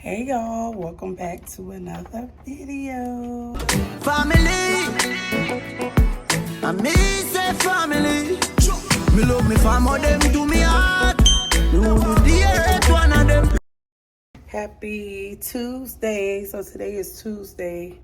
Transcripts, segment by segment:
Hey y'all, welcome back to another video. Family, I me say family. Me love me family, them do me heart. You do the earth, one of them. Happy Tuesday. So today is Tuesday,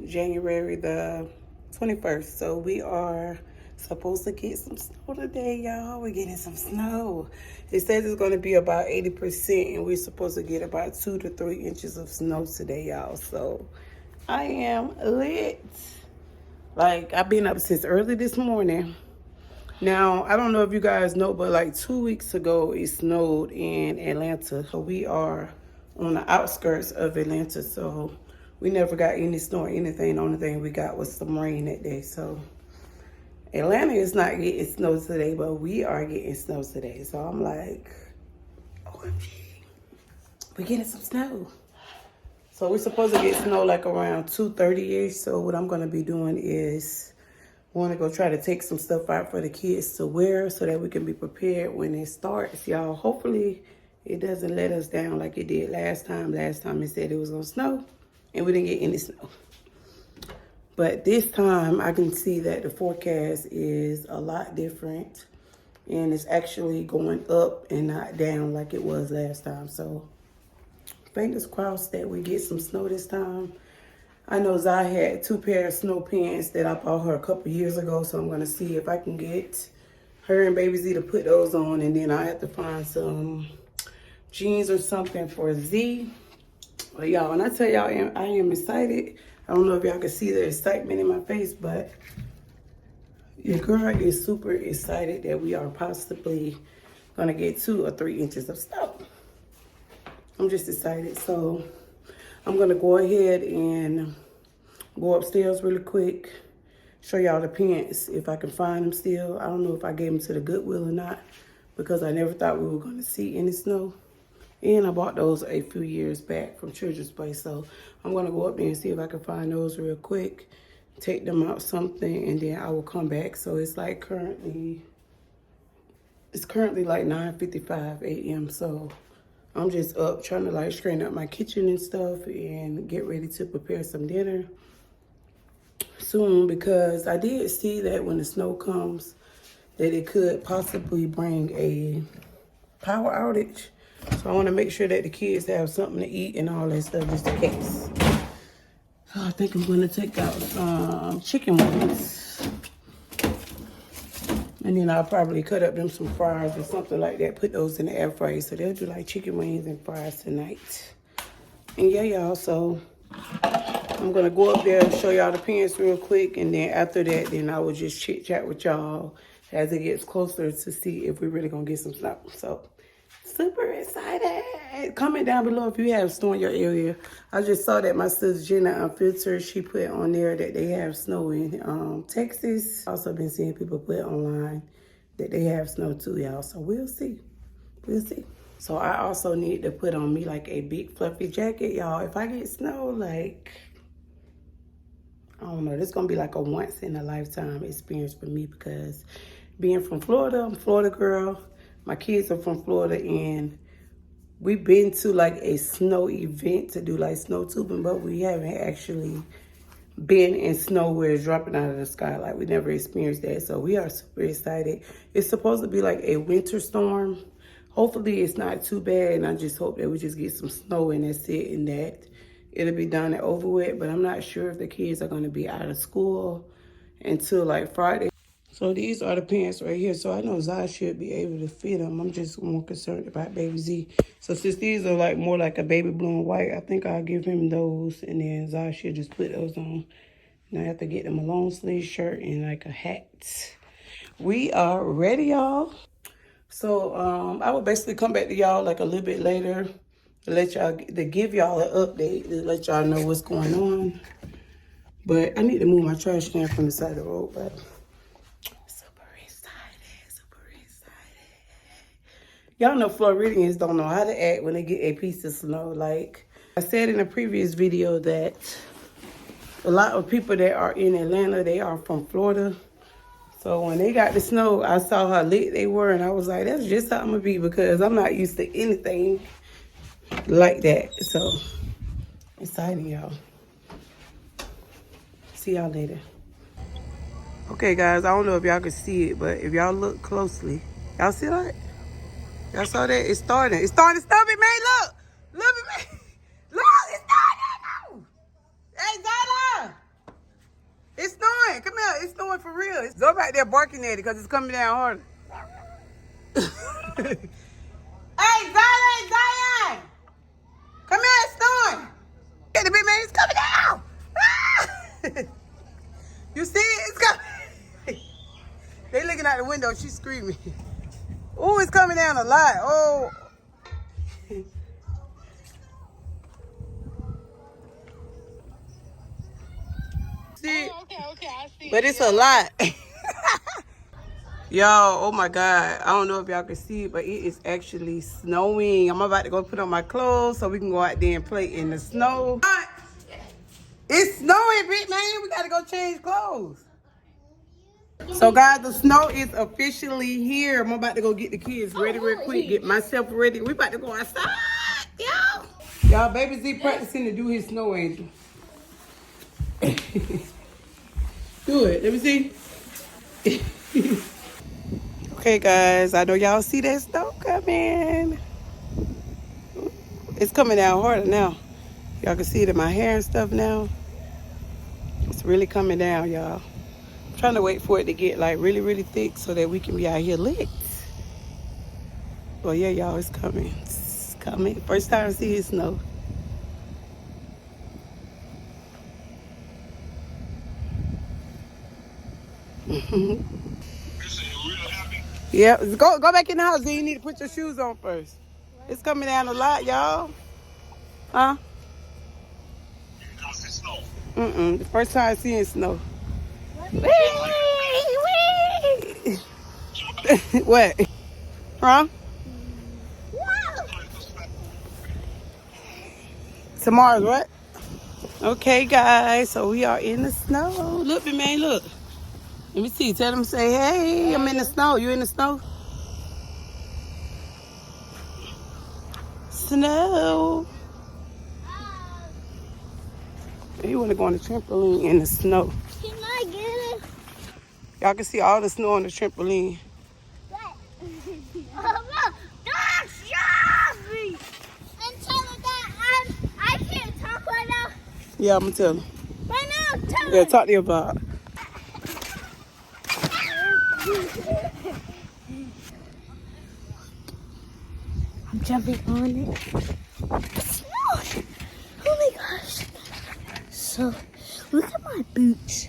January the 21st. So we are supposed to get some snow today, y'all. We're getting some snow. It says it's going to be about 80%, and we're supposed to get about 2 to 3 inches of snow today, y'all. So I am lit. Like, I've been up since early this morning. Now, I don't know if you guys know, but like 2 weeks ago, it snowed in Atlanta. So we are on the outskirts of Atlanta. So we never got any snow or anything. The only thing we got was some rain that day. So Atlanta is not getting snow today, but we are getting snow today. So I'm like, OMG, we're getting some snow. So we're supposed to get snow like around 2:30-ish. So what I'm going to be doing is want to go try to take some stuff out for the kids to wear so that we can be prepared when it starts, y'all. Hopefully it doesn't let us down like it did last time. Last time it said it was going to snow and we didn't get any snow. But this time I can see that the forecast is a lot different and it's actually going up and not down like it was last time. So fingers crossed that we get some snow this time. I know Zai had 2 pairs of snow pants that I bought her a couple years ago, so I'm going to see if I can get her and Baby Z to put those on, and then I have to find some jeans or something for Z. But y'all, when I tell y'all I am excited, I don't know if y'all can see the excitement in my face, but your girl is super excited that we are possibly going to get 2 or 3 inches of snow. I'm just excited, so I'm going to go ahead and go upstairs really quick, show y'all the pants if I can find them still. I don't know if I gave them to the Goodwill or not because I never thought we were going to see any snow. And I bought those a few years back from Children's Place. So I'm going to go up there and see if I can find those real quick, take them out something, and then I will come back. So it's like currently like 9:55 a.m. So I'm just up trying to like straighten up my kitchen and stuff and get ready to prepare some dinner soon, because I did see that when the snow comes that it could possibly bring a power outage. So I want to make sure that the kids have something to eat and all that stuff just in case. So I think I'm going to take out chicken wings. And then I'll probably cut up them some fries or something like that. Put those in the air fryer. So they'll do like chicken wings and fries tonight. And yeah, y'all. So I'm going to go up there and show y'all the pants real quick. And then after that, then I will just chit chat with y'all as it gets closer to see if we're really going to get some snow. So super excited. Comment down below if you have snow in your area. I just saw that my sister Jenna Unfiltered, she put on there that they have snow in Texas. Also been seeing people put online that they have snow too, y'all. So we'll see. We'll see. So I also need to put on me like a big fluffy jacket, y'all. If I get snow, like, I don't know, this is going to be like a once in a lifetime experience for me, because being from Florida, I'm a Florida girl. My kids are from Florida, and we've been to like a snow event to do like snow tubing, but we haven't actually been in snow where it's dropping out of the sky. Like, we never experienced that. So we are super excited. It's supposed to be like a winter storm. Hopefully it's not too bad, and I just hope that we just get some snow and that's it, and that it'll be done and over with. But I'm not sure if the kids are going to be out of school until like Friday. So these are the pants right here. So I know Zai should be able to fit them. I'm just more concerned about Baby Z. So since these are like more like a baby blue and white, I think I'll give him those. And then Zai should just put those on. And I have to get him a long sleeve shirt and like a hat. We are ready, y'all. So I will basically come back to y'all like a little bit later to let y'all, to give y'all an update, to let y'all know what's going on. But I need to move my trash can from the side of the road, but y'all know Floridians don't know how to act when they get a piece of snow. Like I said in a previous video that a lot of people that are in Atlanta, they are from Florida. So when they got the snow, I saw how lit they were, and I was like, that's just how I'm going to be, because I'm not used to anything like that. So exciting, y'all. See y'all later. Okay, guys, I don't know if y'all can see it, but if y'all look closely, y'all see that? Y'all saw that? It's starting. It's starting to stop it, man. Look. Look at me. Look, it's starting. Hey, Zana. It's snowing. Come here. It's snowing for real. It's Zoe back there barking at it because it's coming down harder. Hey, Zion. Come here. It's snowing. Get the big man. It's coming down. You see it? It's coming. They looking out the window. She's screaming. Oh, it's coming down a lot. Oh. See? Oh, okay, I see. But it's a lot. Y'all, oh my God. I don't know if y'all can see it, but it is actually snowing. I'm about to go put on my clothes so we can go out there and play in the snow. It's snowing, big man. We got to go change clothes. So, guys, the snow is officially here. I'm about to go get the kids ready real quick, get myself ready. We about to go outside, y'all. Y'all, baby Z practicing to do his snow angel. Do it. Let me see. Okay, guys. I know y'all see that snow coming. It's coming down harder now. Y'all can see it in my hair and stuff now. It's really coming down, y'all. I'm trying to wait for it to get like really, really thick so that we can be out here lit. Well, yeah, y'all, it's coming. It's coming. First time I see it snow. Yeah, go back in the house. Then you need to put your shoes on first. It's coming down a lot, y'all. Huh? The first time I see it snow. What? Huh? Tomorrow's what? Okay, guys. So we are in the snow. Look, man, look. Let me see. Tell them, say, hey, I'm in the snow. You in the snow? Snow. You want to go on the trampoline in the snow. Can I get it? Y'all can see all the snow on the trampoline. What? Don't shove me! And tell her that I can't talk right now. Yeah, I'm going to tell them. Right now, tell her. Yeah, talk to you about. I'm jumping on it. Snow! Oh my gosh. So, look at my boots.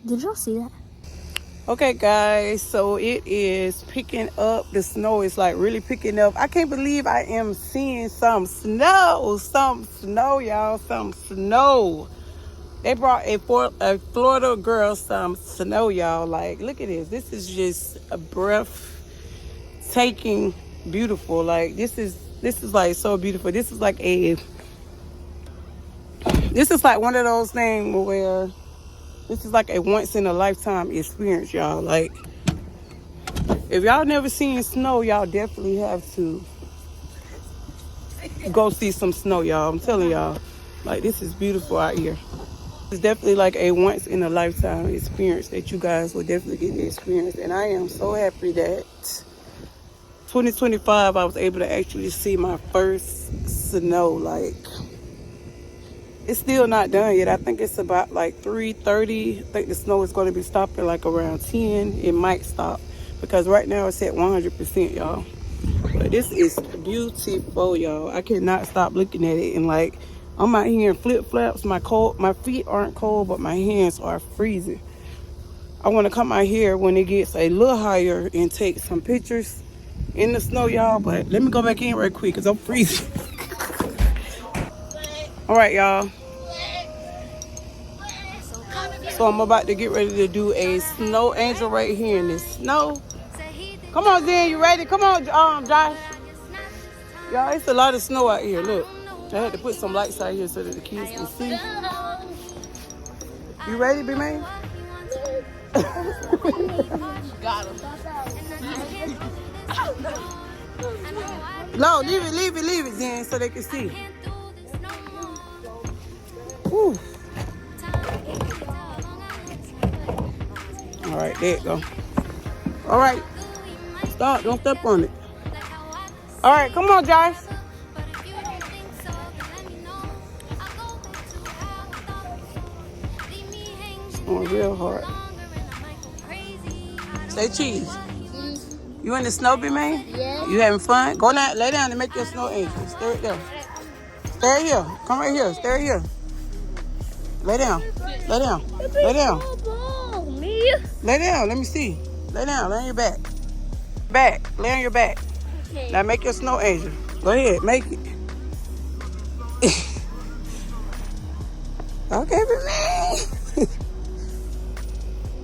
Did y'all see that? Okay, guys, so it is picking up. The snow is like really picking up. I can't believe I am seeing some snow, y'all, some snow. They brought a Florida girl some snow, y'all. Like, look at this. This is just a breathtaking, beautiful. Like, this is like so beautiful. This is like one of those things where this is like a once in a lifetime experience, y'all. Like, if y'all never seen snow, y'all definitely have to go see some snow, y'all. I'm telling y'all, like, this is beautiful out here. It's definitely like a once in a lifetime experience that you guys will definitely get to experience. And I am so happy that 2025 I was able to actually see my first snow. Like, it's still not done yet. I think it's about like 3:30. I think the snow is going to be stopping like around 10. It might stop because right now it's at 100%, y'all. But this is beautiful, y'all. I cannot stop looking at it. And like, I'm out here in flip-flops. My feet aren't cold, but my hands are freezing. I want to come out here when it gets a little higher and take some pictures in the snow, y'all. But let me go back in right quick because I'm freezing. All right, y'all. So I'm about to get ready to do a snow angel right here in this snow. Come on, Zen, you ready? Come on, Josh. Y'all, it's a lot of snow out here. Look, I had to put some lights out here so that the kids can see. You ready, B-Man? Got him. No, leave it, then, so they can see. Woo. All right, there you go. All right, stop, don't step on it. All right, come on, Josh. It's going real hard. Say cheese. You in the snow, man? Yeah. You having fun? Go down, lay down and make your snow angel. Stay right there. Stay right here. Come right here. Stay right here. Lay down. Lay down. Lay down. Me? Lay down. Let me see. Lay down. Lay on your back. Back. Lay on your back. Okay. Now make your snow angel. Go ahead. Make it. Okay, baby.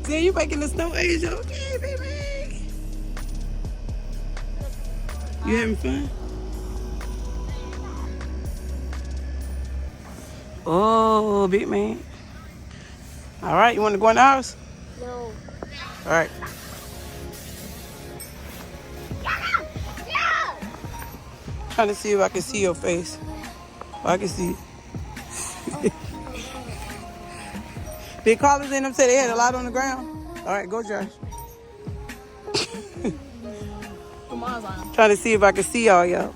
See, you making the snow angel. Okay, baby. You having fun? Oh, big man. All right, you want to go in the house? No. All right. Trying to see if I can see your face. Oh, I can see. Did callers in them say they had a lot on the ground? All right, go, Josh. Trying to see if I can see all y'all.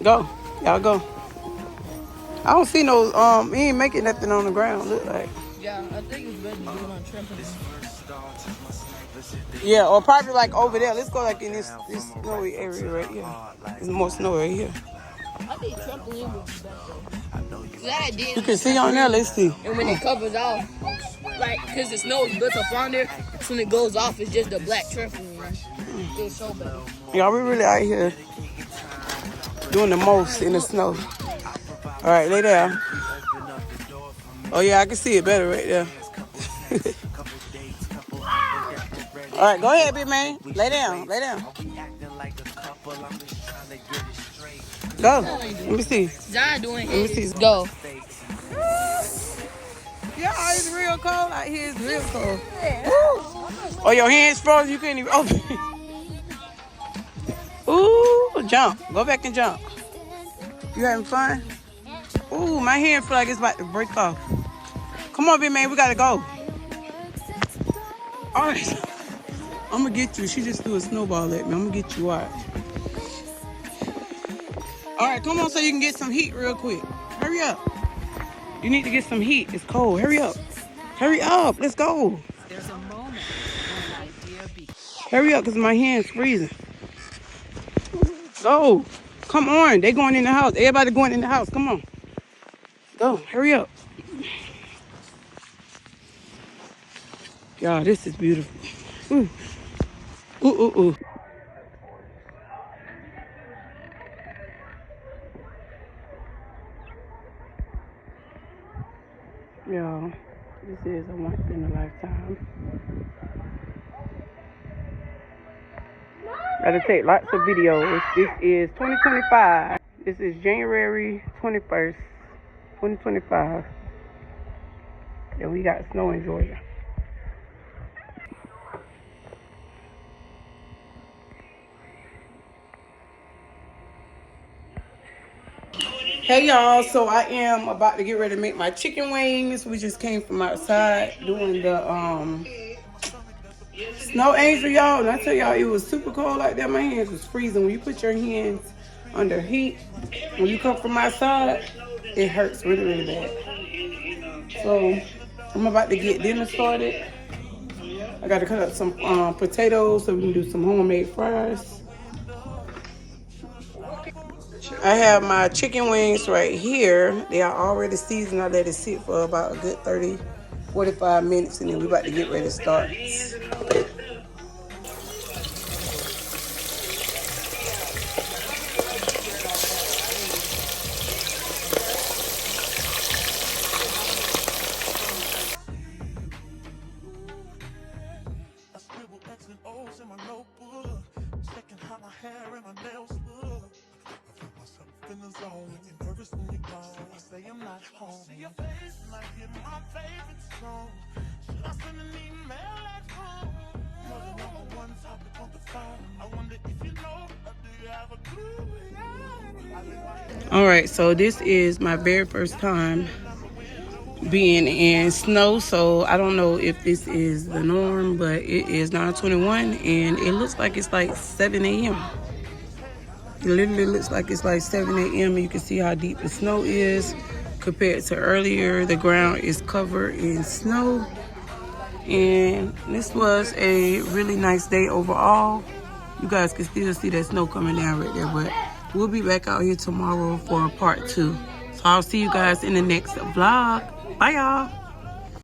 Go. Y'all go. I don't see no, he ain't making nothing on the ground, look like. Yeah, I think it's better to do it on trampoline. Yeah, or probably like over there. Let's go like in this snowy area right here. There's more snow right here. I think trampoline would be better. That I did. You can see on there, let's see. And when it covers off, like, because the snow is built up on there, so when it goes off, it's just a black trampoline. It's so bad. Y'all, we really out here doing the most in the snow. All right, lay down. Oh yeah, I can see it better right there. All right, go ahead, big man. Lay down, lay down. Go. Let me see. Zion doing Let me see. Go. Yeah, it's real cold out here. It's real cold. Oh, your hands frozen. You can't even open it. Ooh, jump. Go back and jump. You having fun? Ooh, my hand feel like it's about to break off. Come on, big man. We got to go. All right. I'm going to get you. She just threw a snowball at me. I'm going to get you. Watch. All right, come on so you can get some heat real quick. Hurry up. You need to get some heat. It's cold. Hurry up. Hurry up. Let's go. There's a moment when an idea Hurry up because my hand's freezing. Go. Come on. They going in the house. Everybody going in the house. Come on. Go. Hurry up. Y'all, this is beautiful. Ooh. Ooh, ooh, ooh. Y'all, this is a once in a lifetime. Gotta take lots of videos. This is 2025. This is January 21st, 2025. And we got snow in Georgia. Hey y'all, so I am about to get ready to make my chicken wings. We just came from outside doing the snow angel, y'all. And I tell y'all, it was super cold like that. My hands was freezing. When you put your hands under heat, when you come from outside, it hurts really, really bad. So I'm about to get dinner started. I got to cut up some potatoes so we can do some homemade fries. I have my chicken wings right here. They are already seasoned. I let it sit for about a good 30, 45 minutes, and then we're about to get ready to start. All right, so this is my very first time being in snow, so I don't know if this is the norm, but it is 9:21 and it looks like it's like 7 a.m. It literally looks like it's like 7 a.m. You can see how deep the snow is compared to earlier. The ground is covered in snow, and this was a really nice day overall. You guys can still see that snow coming down right there, but we'll be back out here tomorrow for part 2. So I'll see you guys in the next vlog. Bye, y'all.